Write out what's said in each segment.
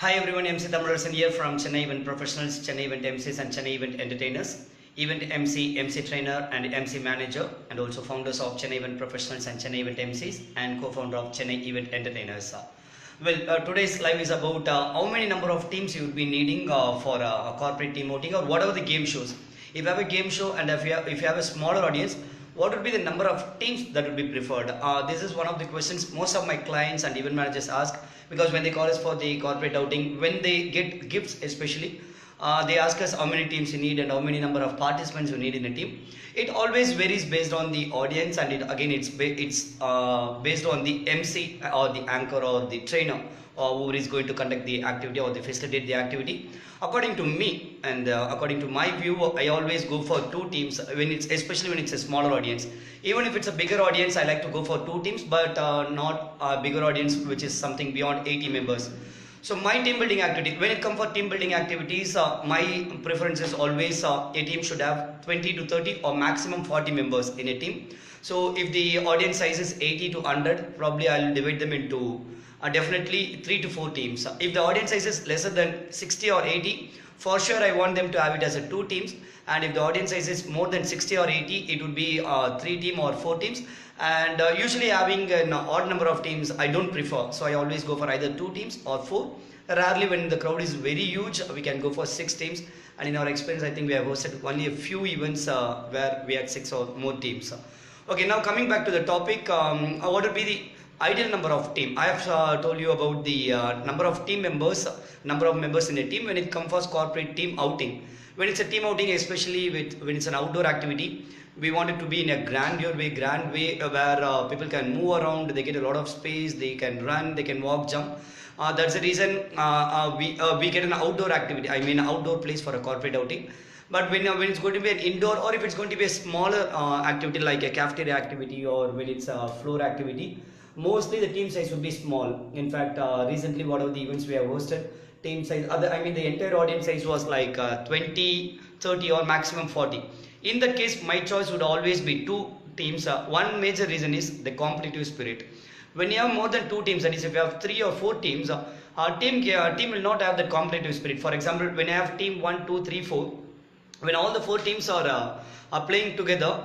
Hi everyone, Zee Tamil here from Chennai Event Professionals, Chennai Event Emcees and Chennai Event Entertainers, Event MC, MC Trainer and MC Manager, and also founders of Chennai Event Professionals and Chennai Event Emcees and co-founder of Chennai Event Entertainers. Today's live is about how many number of teams you would be needing for a corporate team outing or whatever the game shows. If you have a game show and if you have a smaller audience, what would be the number of teams that would be preferred? This is one of the questions most of my clients and event managers ask, because when they call us for the corporate outing, when they get gifts especially, they ask us how many teams you need and how many number of participants you need in a team. It always varies based on the audience, and it's based on the MC or the anchor or the trainer or who is going to conduct the activity or facilitate the activity. According to me and according to my view, I always go for two teams especially when it's a smaller audience. Even if it's a bigger audience, I like to go for two teams, but not a bigger audience which is something beyond 80 members. So my team building activity, when it comes for team building activities, my preference is always a team should have 20 to 30 or maximum 40 members in a team. So if the audience size is 80 to 100, probably I'll divide them into definitely 3 to 4 teams. If the audience size is lesser than 60 or 80, for sure I want them to have it as a 2 teams. And if the audience size is more than 60 or 80, it would be 3 team or 4 teams. And usually having an odd number of teams I don't prefer, so I always go for either 2 teams or 4. Rarely when the crowd is very huge, we can go for 6 teams, and in our experience I think we have hosted only a few events where we had 6 or more teams. Okay, now coming back to the topic, what would be the ideal number of team? I have told you about the number of team members, number of members in a team when it comes for corporate team outing. When it's a team outing, especially when it's an outdoor activity, we want it to be in a grand way where people can move around, they get a lot of space, they can run, they can walk, jump. That's the reason we get an outdoor activity, outdoor place for a corporate outing. But when it's going to be an indoor, or if it's going to be a smaller activity like a cafeteria activity, or when it's a floor activity, mostly the team size will be small. In fact, recently whatever the events we have hosted, team size, the entire audience size was like 20, 30 or maximum 40. In that case, my choice would always be 2 teams. One major reason is the competitive spirit. When you have more than 2 teams, that is if you have 3 or 4 teams, team will not have that competitive spirit. For example, when you have team 1, 2, 3, 4, when all the 4 teams are playing together,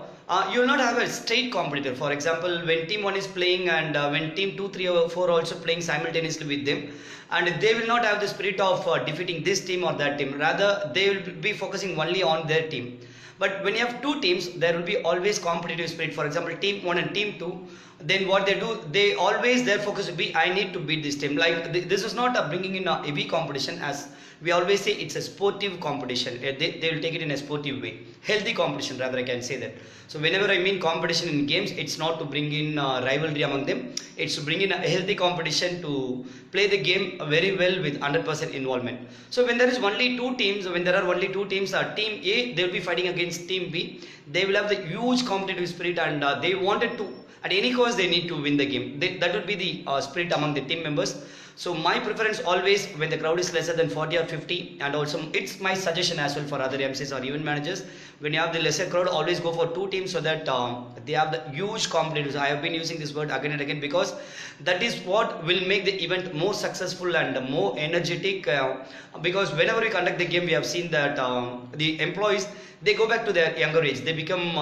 you will not have a straight competitor. For example, when team 1 is playing and when team 2, 3 or 4 also playing simultaneously with them, and they will not have the spirit of defeating this team or that team. Rather, they will be focusing only on their team. But when you have 2 teams, there will be always competitive spirit. For example, team 1 and team 2, then what they do, they always, their focus will be, I need to beat this team. Like this is not bringing in a heavy competition, as we always say it's a sportive competition. They will take it in a sportive way. Healthy competition, rather, I can say that. So whenever I mean competition in games, it's not to bring in rivalry among them. It's to bring in a healthy competition to play the game very well with 100% involvement. So when there is only 2 teams, team A, they will be fighting against team B. They will have the huge competitive spirit, and they wanted to, at any cost, they need to win the game. That would be the spirit among the team members. So my preference always, when the crowd is lesser than 40 or 50, and also it's my suggestion as well for other MCs or event managers, when you have the lesser crowd, always go for 2 teams so that they have the huge competitors. I have been using this word again and again because that is what will make the event more successful and more energetic, because whenever we conduct the game, we have seen that the employees, they go back to their younger age, they become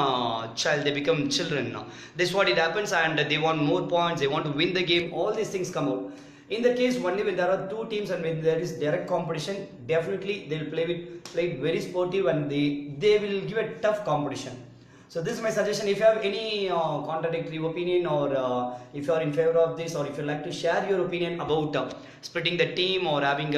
they become children now. This is what it happens, and they want more points, they want to win the game, all these things come out. In the case only when there are 2 teams and when there is direct competition, definitely they will play very sportive, and they will give a tough competition. So this is my suggestion. If you have any contradictory opinion, or if you are in favor of this, or if you like to share your opinion about splitting the team or having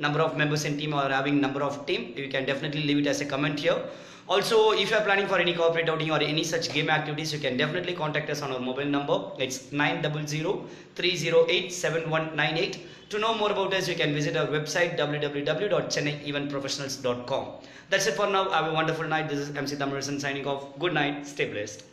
number of members in team or having number of team, you can definitely leave it as a comment here. Also, if you are planning for any corporate outing or any such game activities, you can definitely contact us on our mobile number. It's 900-308-7198. To know more about us, you can visit our website www.chennaieventprofessionals.com. That's it for now. Have a wonderful night. This is MC Thamizharasan signing off. Good night. Stay blessed.